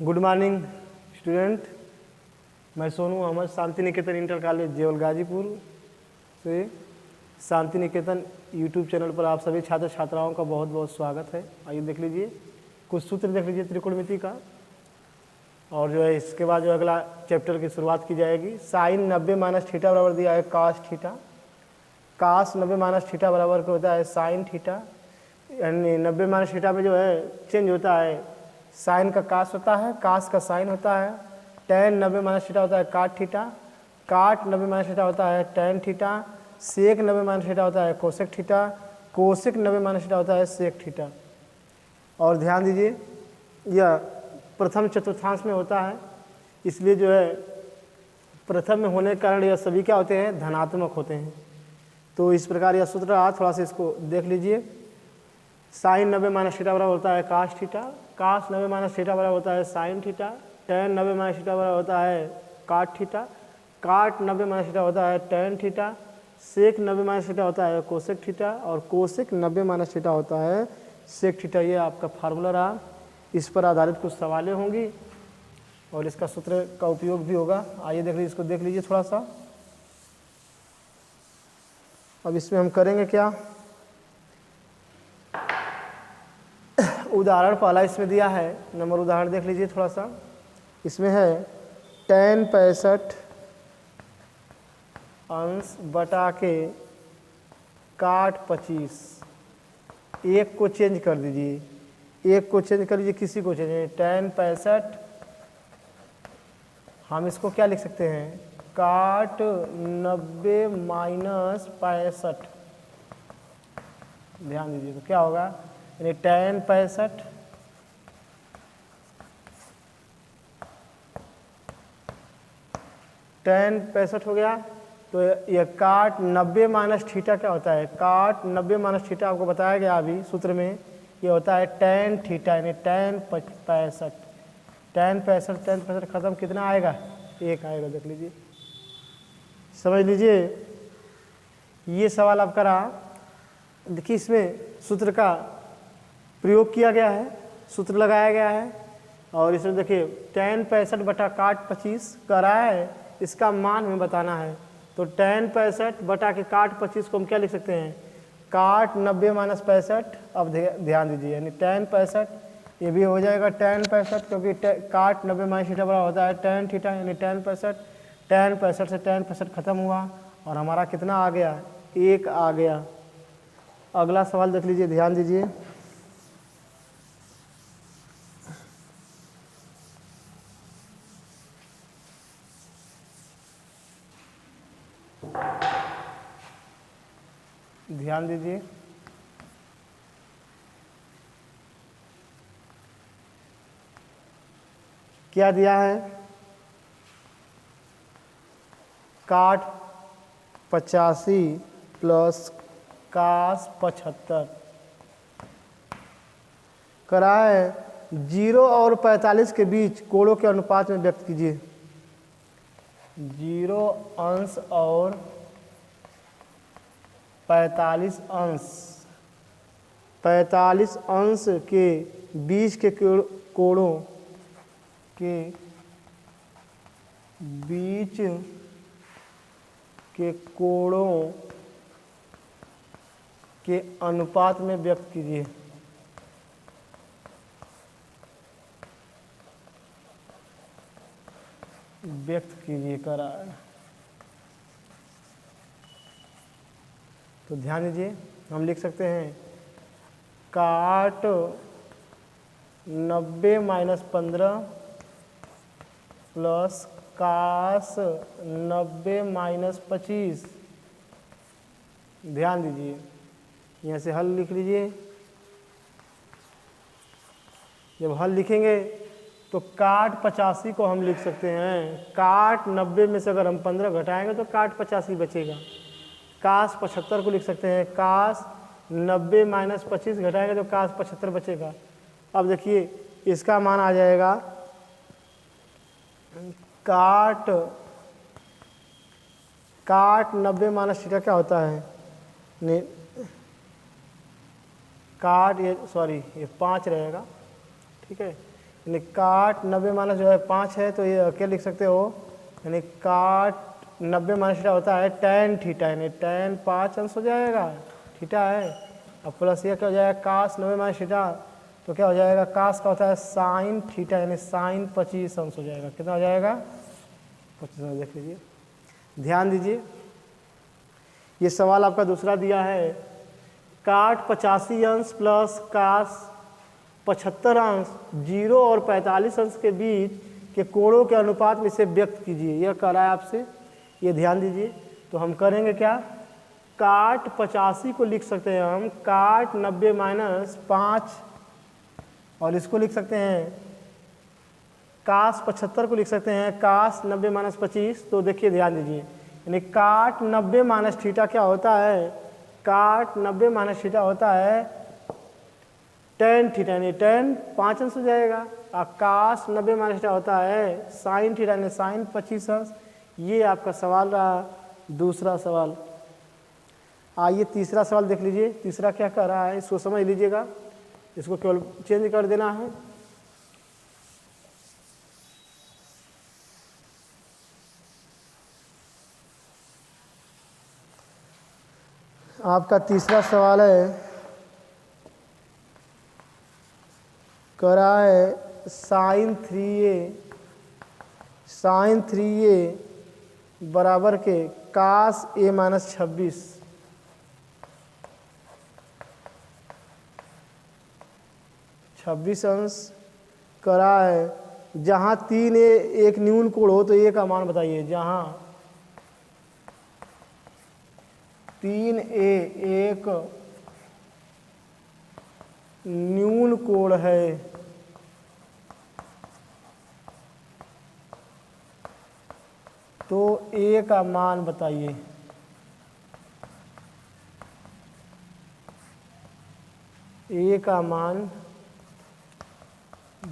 Good morning student, मैं Sonu Ahmad Shanti Niketan inter college जेवल गाजीपुर से शांति निकेतन यूट्यूब चैनल पर आप सभी छात्र छात्राओं का बहुत बहुत स्वागत है। आइए देख लीजिए, कुछ सूत्र देख लीजिए त्रिकोणमिति का, और जो है इसके बाद जो अगला चैप्टर की शुरुआत की जाएगी। साइन 90 माइनस थीटा बराबर दिया है कास थीटा, कास 90 माइनस थीटा बराबर क्या होता है साइन थीटा, यानी 90 माइनस थीटा में जो है चेंज होता है, साइन का कास होता है, कास का साइन होता है, टेन 90 माइनस थीटा होता है काट थीटा, काट 90 माइनस थीटा होता है टेन थीटा, सेक 90 माइनस थीटा होता है cosec theta, cosec 90 minus theta होता है सेक थीटा। और ध्यान दीजिए, यह प्रथम चतुर्थांश में होता है, इसलिए जो है प्रथम में होने के कारण यह सभी क्या होते हैं, धनात्मक होते हैं। तो इस प्रकार यह सूत्र रहा, थोड़ा सा इसको देख लीजिए। साइन 90 माइनस थीटा बराबर होता है कास थीटा, कास 90 माइनस थीटा बराबर होता है sine theta, ten 90 minus theta बराबर होता है काट थीटा, काट 90 माइनस थीटा होता है टेन थीटा, सेक 90 माइनस थीटा होता है कोसेक थीटा, और कोसेक 90 माइनस थीटा होता है सेक थीटा। ये आपका फार्मूला रहा, इस पर आधारित कुछ सवालें होंगी और इसका सूत्र का उपयोग भी होगा। आइए देख लीजिए, इसको देख लीजिए थोड़ा सा। अब इसमें हम करेंगे क्या, उदाहरण पहला इसमें दिया है, नंबर उदाहरण देख लीजिए थोड़ा सा। इसमें है tan 65 अंश बटा के काट 25। एक को चेंज कर दीजिए, एक को चेंज कर लीजिए, किसी को चेंज, tan 65 हम इसको क्या लिख सकते हैं, काट 90 माइनस 65। ध्यान दीजिए, तो क्या होगा, यानी tan 65 tan 65 हो गया। तो यह काट 90 माइनस थीटा क्या होता है, काट 90 माइनस थीटा आपको बताया गया अभी सूत्र में, ये होता है tan थीटा, यानी tan 65। tan 65 खत्म, कितना आएगा, एक आएगा। देख लीजिए, समझ लीजिए, ये सवाल आपका रहा। देखिए, इसमें सूत्र का प्रयोग किया गया है, सूत्र लगाया गया है, और इसमें देखिए tan 65 बटा काट 25 करा है, इसका मान हमें बताना है। तो tan 65 बटा के काट 25 को हम क्या लिख सकते हैं, काट 90 माइनस 65। अब ध्यान दीजिए, यानी tan 65 ये भी हो जाएगा tan 65, क्योंकि काट 90 माइनस थीटा बड़ा होता है tan थीटा, यानी tan 65। tan 65 से tan 65 खत्म हुआ और हमारा कितना आ गया, एक आ गया। अगला सवाल देख लीजिए, ध्यान दीजिए। ध्यान दीजिए, क्या दिया है, काट 85 प्लस कास 75 करा है, 0 और 45 के बीच कोणों के अनुपात में व्यक्त कीजिए। 0 अंश और 45 अंश, 45 अंश के बीच के कोणों के बीच के कोणों के अनुपात में व्यक्त कीजिए। व्यक्त कीजिए करा। तो ध्यान दीजिए, हम लिख सकते हैं काट 90 माइनस 15 प्लस कास 90 माइनस 25। ध्यान दीजिए, यहाँ से हल लिख लीजिए। जब हल लिखेंगे तो काट 85 को हम लिख सकते हैं, काट 90 में से अगर हम 15 घटाएंगे तो काट 85 बचेगा। कास 75 को लिख सकते हैं, कास 90 माइनस 25 घटाएंगे तो कास 75 बचेगा। अब देखिए, इसका मान आ जाएगा काट 90 माइनस थीटा क्या होता है, काट ये 5 रहेगा, ठीक है। यानी काट 90 माइनस जो है 5 है, तो ये क्या लिख सकते हो, यानी काट 90 माइनस थीटा होता है tan थीटा, यानी tan 5 अंश हो जाएगा, थीटा है। अब प्लस ये क्या हो जाएगा, कास 90 माइनस थीटा, तो क्या हो जाएगा, कास का होता है साइन थीटा, यानी साइन 25 अंश हो जाएगा। कितना हो जाएगा, 25 अंश। देख लीजिए, ध्यान दीजिए, ये सवाल आपका दूसरा दिया है, काट 85 अंश प्लस कास 75 अंश 0 और 45 अंश के बीच के कोणों के अनुपात में इसे व्यक्त कीजिए, यह कह रहा है आपसे। ये ध्यान दीजिए, तो हम करेंगे क्या, काट 85 को लिख सकते हैं हम काट 90 माइनस 5, और इसको लिख सकते हैं कास 75 को लिख सकते हैं कास 90 माइनस 25। तो देखिए ध्यान दीजिए, यानी काट 90 माइनस थीटा क्या होता है, काट 90 माइनस थीटा होता है tan थीटा, यानी tan 5 अंश हो जाएगा। और कास 90 माइनस थीटा होता है साइन थीटा, यानी साइन 25 अंश। ये आपका सवाल रहा, दूसरा सवाल। आइए तीसरा सवाल देख लीजिए, तीसरा क्या कह रहा है, इसको समझ लीजिएगा, इसको केवल चेंज कर देना है। आपका तीसरा सवाल है, कह रहा है साइन 3a बराबर के कास a माइनस 26 अंश कह रहा है, जहाँ 3a एक न्यून कोण हो तो a का मान बताइए। जहाँ 3a एक न्यून कोण है तो a का मान बताइए। a का मान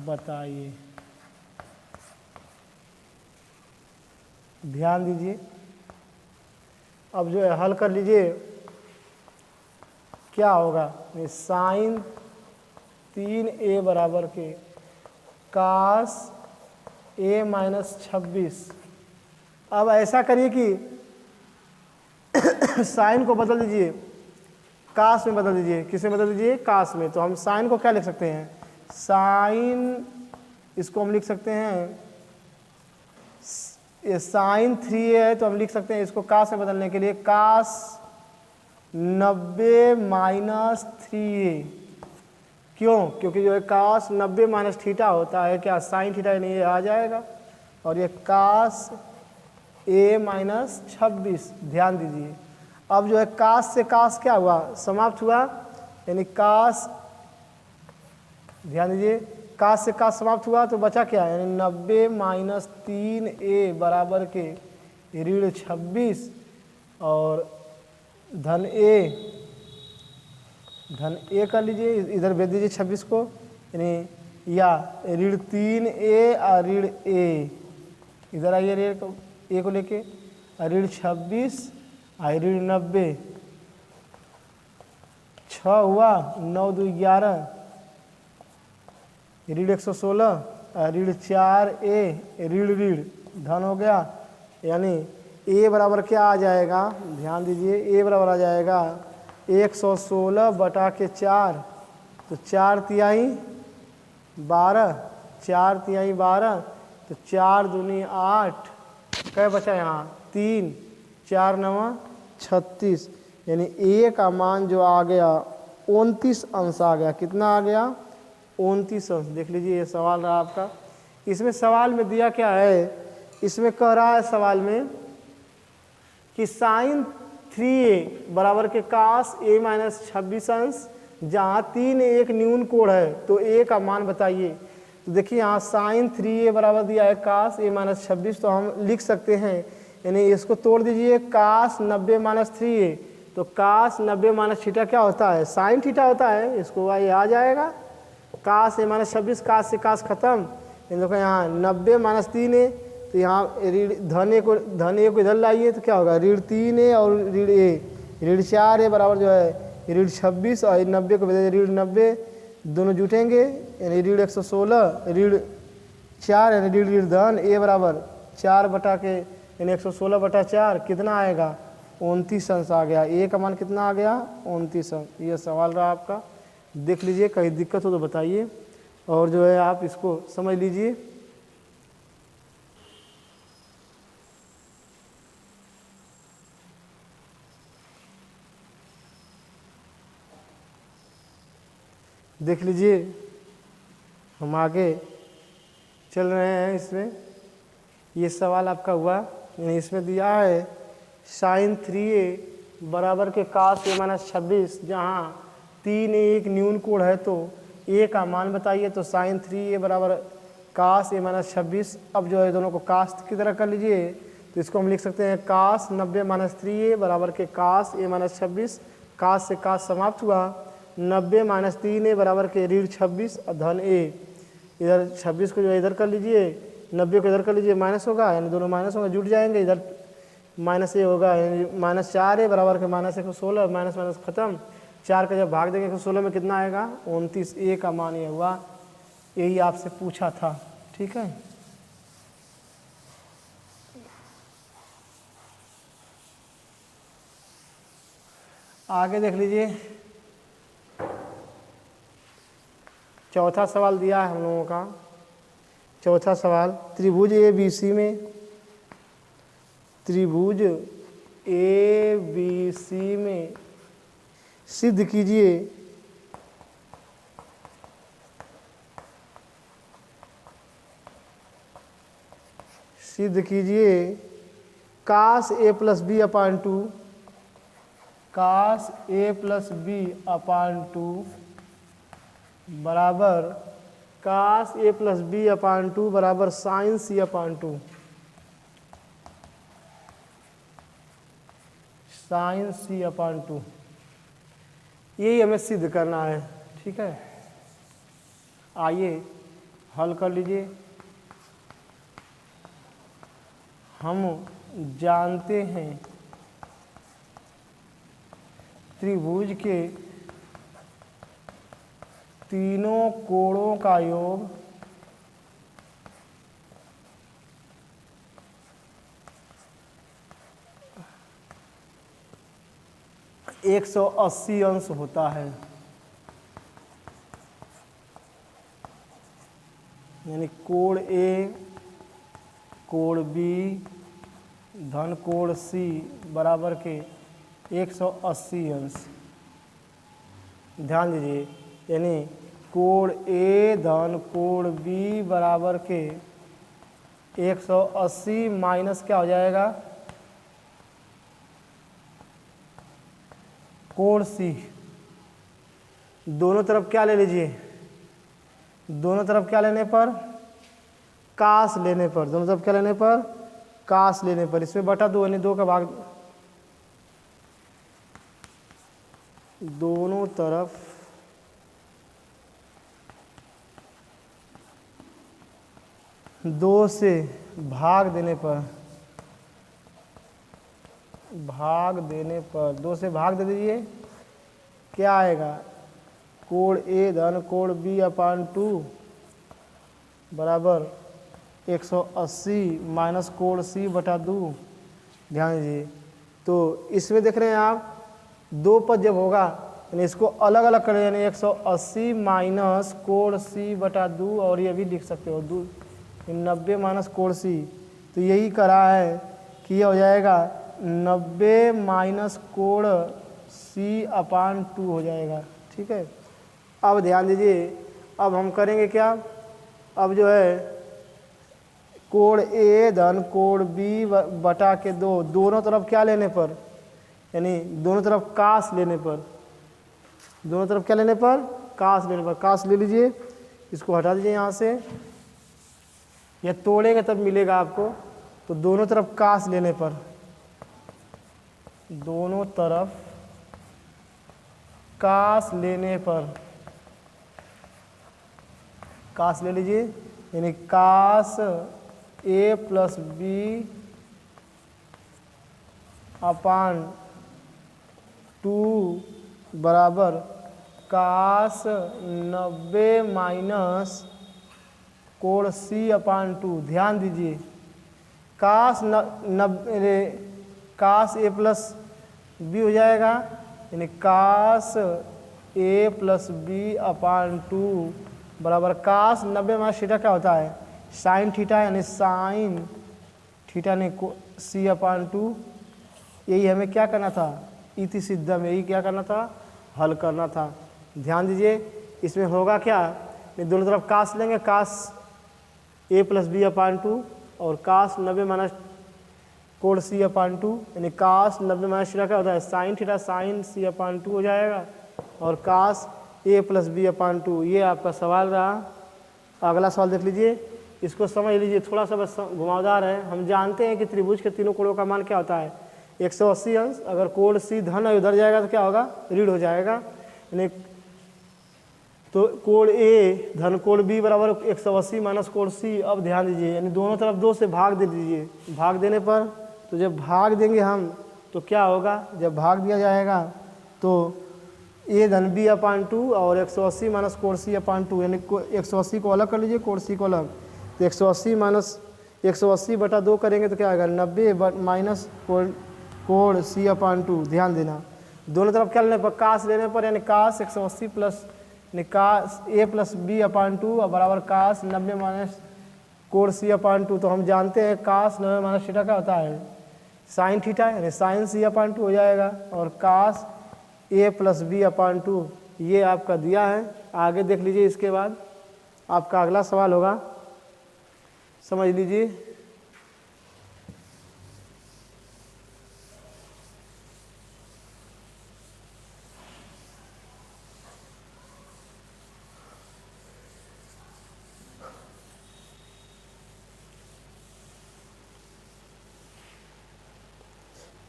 बताइए। ध्यान दीजिए, अब जो है हल कर लीजिए, क्या होगा, साइन 3a बराबर के कास a माइनस 26। अब ऐसा करिए कि साइन को बदल दीजिए, कास में बदल दीजिए। किस में बदल दीजिए, कास में। तो हम साइन को क्या लिख सकते हैं, साइन, इसको हम लिख सकते हैं, ये साइन 3a है तो हम लिख सकते हैं इसको कास में बदलने के लिए कास 90 माइनस 3a। क्यों, क्योंकि जो है कास 90 माइनस थीटा होता है क्या, साइन थीटा, नहीं ये आ जाएगा, और ये कास a माइनस 26। ध्यान दीजिए, अब जो है कास से कास क्या हुआ, समाप्त हुआ, यानी कास, ध्यान दीजिए, कास से कास समाप्त हुआ तो बचा क्या, यानी 90 माइनस 3a बराबर के ऋण 26 और धन a कर लीजिए, इधर भेज दीजिए 26 को, यानी या ऋण 3a और ऋण a, इधर आइए ऋण a को लेके, ऋण 26 और ऋण 90, 6 हुआ, 9 2 11, ऋण 116, ऋण 4a, ऋण धन हो गया, यानी a बराबर क्या आ जाएगा, ध्यान दीजिए, a बराबर आ जाएगा 116 बटा के 4, तो 4 तिहाई 12, 4 तिहाई 12, तो 4 दूनी 8, क्या बचा यहाँ 3, 4 9 36, यानी a का मान जो आ गया 29 अंश आ गया। कितना आ गया, 29 अंश। देख लीजिए, ये सवाल रहा आपका। इसमें सवाल में दिया क्या है, इसमें कह रहा है सवाल में कि साइन 3a बराबर के कास a माइनस 26 अंश, जहाँ 3 एक न्यून कोण है तो a का मान बताइए। तो देखिए यहाँ साइन 3a बराबर दिया है कास a माइनस 26, तो हम लिख सकते हैं, यानी इसको तोड़ दीजिए, कास 90 माइनस 3a, तो कास 90 माइनस थीटा क्या होता है, साइन थीटा होता है, इसको ये आ जाएगा, कास a माइनस 26, कास से कास खत्म, देखो यहाँ 90 माइनस 3a, तो यहाँ धन ए को इधर लाइए तो क्या होगा, ऋण 3a और ऋण a, ऋण 4a बराबर जो है ऋण 26 और 90 को भेज ऋण 90, दोनों जुटेंगे यानी ऋण 116 ऋण 4 यानी ऋण धन ए बराबर 4 बटा के यानी 116 बटा 4 कितना आएगा 29 अंश आ गया। ए का मान कितना आ गया 29 अंश। ये सवाल रहा आपका, देख लीजिए, कहीं दिक्कत हो तो बताइए और जो है आप इसको समझ लीजिए। देख लीजिए, हम आगे चल रहे हैं। इसमें ये सवाल आपका हुआ, यानी इसमें दिया है साइन 3a बराबर के कास ए माइनस 26, जहाँ 3 एक न्यून कोण है तो ए का मान बताइए। तो साइन 3a बराबर कास ए माइनस 26। अब जो है दोनों को कास की तरह कर लीजिए, तो इसको हम लिख सकते हैं कास 90 माइनस 3a बराबर के कास ए माइनस 26। कास से कास समाप्त हुआ, 90 माइनस 3a बराबर के ऋण 26 और धन ए। इधर 26 को जो इधर कर लीजिए, 90 को इधर कर लीजिए, माइनस होगा यानी दोनों माइनस होंगे, जुट जाएंगे। इधर माइनस ए होगा यानी माइनस 4a बराबर के माइनस 116, माइनस माइनस खत्म। 4 का जब भाग देंगे 116 में कितना आएगा 29। ए का मान ये हुआ, यही आपसे पूछा था। ठीक है, आगे देख लीजिए। चौथा सवाल दिया है हम लोगों का। चौथा सवाल, त्रिभुज ए बी सी में, त्रिभुज ए बी सी में सिद्ध कीजिए कास ए प्लस बी अपान 2, कास ए प्लस बी अपान 2 बराबर कास ए प्लस बी अपान 2 बराबर साइन सी अपान 2, साइन सी अपान 2। यही हमें सिद्ध करना है। ठीक है, आइए हल कर लीजिए। हम जानते हैं त्रिभुज के तीनों कोणों का योग 180 अंश होता है। यानी कोण ए, कोण बी धन कोण सी बराबर के 180 अंश। ध्यान दीजिए, यानी कोण ए धन कोण बी बराबर के 180 माइनस क्या हो जाएगा कोण सी। दोनों तरफ क्या ले लीजिए, दोनों तरफ क्या लेने पर कास लेने पर, दोनों तरफ क्या लेने पर कास लेने पर। इसमें बटा 2 यानी 2 का भाग, दोनों तरफ दो से भाग देने पर, दो से भाग दे दीजिए, क्या आएगा कोण ए धन कोण बी अपान 2 बराबर 180 माइनस कोण सी बटा 2। ध्यान दीजिए, तो इसमें देख रहे हैं आप दो पद जब होगा यानी इसको अलग अलग करें, यानी 180 माइनस कोण सी बटा 2, और ये भी लिख सकते हो 90 माइनस कोण सी। तो यही करा है कि ये हो जाएगा 90 माइनस कोण सी अपान 2 हो जाएगा। ठीक है, अब ध्यान दीजिए, अब हम करेंगे क्या, अब जो है कोण ए धन कोण बी बटा के 2, दोनों तरफ क्या लेने पर, यानी दोनों तरफ कास लेने पर, दोनों तरफ क्या लेने पर कास लेने पर, कास ले लीजिए। इसको हटा दीजिए यहाँ से, या तोड़ेंगे तब मिलेगा आपको। तो दोनों तरफ कास लेने पर, दोनों तरफ कास लेने पर, कास ले लीजिए, यानी कास ए प्लस बी अपान 2 बराबर कास 90 माइनस कोण C/2। ध्यान दीजिए कास कास A प्लस बी हो जाएगा, यानी कास A प्लस B/2 बराबर कास 90 माइनस थीटा क्या होता है साइन थीटा, यानी साइन थीटा ने C/2। यही हमें क्या करना था इति सिद्धम, यही क्या करना था हल करना था। ध्यान दीजिए इसमें होगा क्या, दोनों तरफ कास लेंगे, कास A प्लस B/2 और कास 90 माइनस कोण C/2, यानी कास 90 माइनस थीटा क्या होता है साइन थीटा, साइन C/2 हो जाएगा और कास A प्लस B/2। ये आपका सवाल रहा। अगला सवाल देख लीजिए, इसको समझ लीजिए, थोड़ा सा बस घुमावदार है। हम जानते हैं कि त्रिभुज के तीनों कोणों का मान क्या होता है 180 अंश। अगर कोण C धन है उधर जाएगा तो क्या होगा ऋण हो जाएगा, यानी तो कोण A धन कोण B बराबर 180 माइनस कोण C। अब ध्यान दीजिए, यानी दोनों तरफ 2 से भाग दे दीजिए। भाग देने पर तो जब भाग देंगे हम तो क्या होगा, जब भाग दिया जाएगा तो A धन B/2 और 180 माइनस कोण C/2, यानी 180 को अलग कर लीजिए कोण C को अलग, तो 180 माइनस 180/2 करेंगे तो क्या आएगा 90 माइनस कोण C/2। ध्यान देना दोनों तरफ क्या लेने पर कास लेने पर, यानी कास 180 प्लस यानी कास A प्लस B/2 बराबर कास 90 माइनस कोण C/2। तो हम जानते हैं कास 90 माइनस थीटा क्या होता है साइन थीटा, यानी साइन C/2 हो जाएगा और कास A प्लस B/2 ये आपका दिया है। आगे देख लीजिए, इसके बाद आपका अगला सवाल होगा, समझ लीजिए।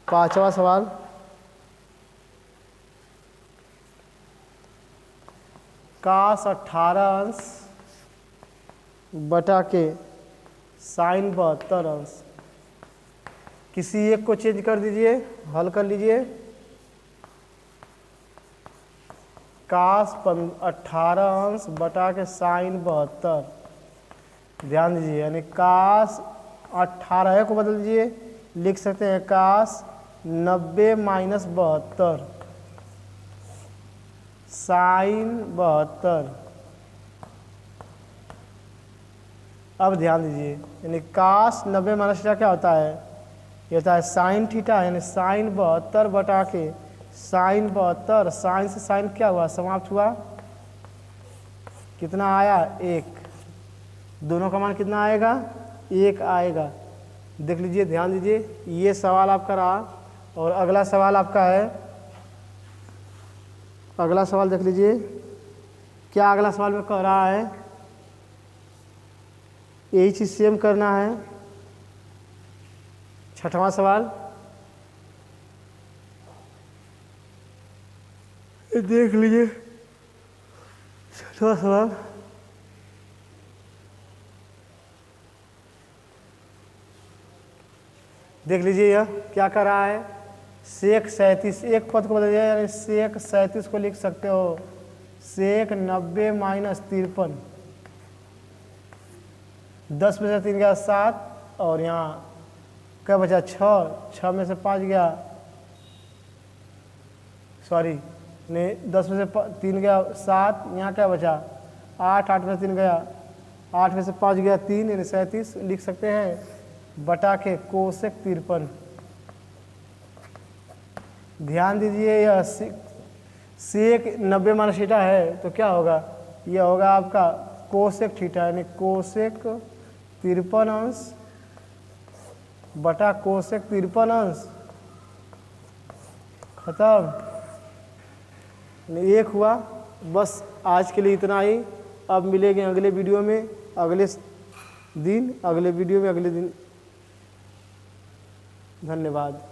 पांचवा सवाल, कास 18 अंश बटा के साइन 72 अंश। किसी एक को चेंज कर दीजिए, हल कर लीजिए। कास 18 अंश बटा के साइन 72। ध्यान दीजिए, यानी कास 18 को बदल दीजिए, लिख सकते हैं कास 90 माइनस 72 साइन 72। अब ध्यान दीजिए, यानी कास 90 माइनस थीटा क्या होता है, ये होता है साइन थीटा, यानी साइन 72 बटा के साइन 72। साइन से साइन क्या हुआ समाप्त हुआ, कितना आया 1। दोनों का मान कितना आएगा 1 आएगा। देख लीजिए, ध्यान दीजिए, ये सवाल आपका रहा। और अगला सवाल आपका है, अगला सवाल देख लीजिए क्या अगला सवाल में कह रहा है, यही चीज़ सेम करना है। छठवां सवाल देख लीजिए, छठवां सवाल देख लीजिए, यह क्या कर रहा है सेक 37, एक पद को बदल दिया, यानी सेक 37 को लिख सकते हो सेक 90 माइनस 53। 10 में से 3 गया 7 और यहाँ क्या बचा 6 में से 5 गया, सॉरी नहीं 10 में से 3 गया 7, यहाँ क्या बचा 8 में से 3 गया 8 में से 5 गया 3, यानी 37 लिख सकते हैं बटा के कोसेक 53। ध्यान दीजिए, यह सेक 90 माइनस थीटा है तो क्या होगा, यह होगा आपका कोसेक थीटा, यानी कोसेक 53 अंश बटा कोसेक 53 अंश। खत्म, 1 हुआ। बस आज के लिए इतना ही। अब मिलेंगे अगले वीडियो में अगले दिन, अगले वीडियो में अगले दिन। धन्यवाद।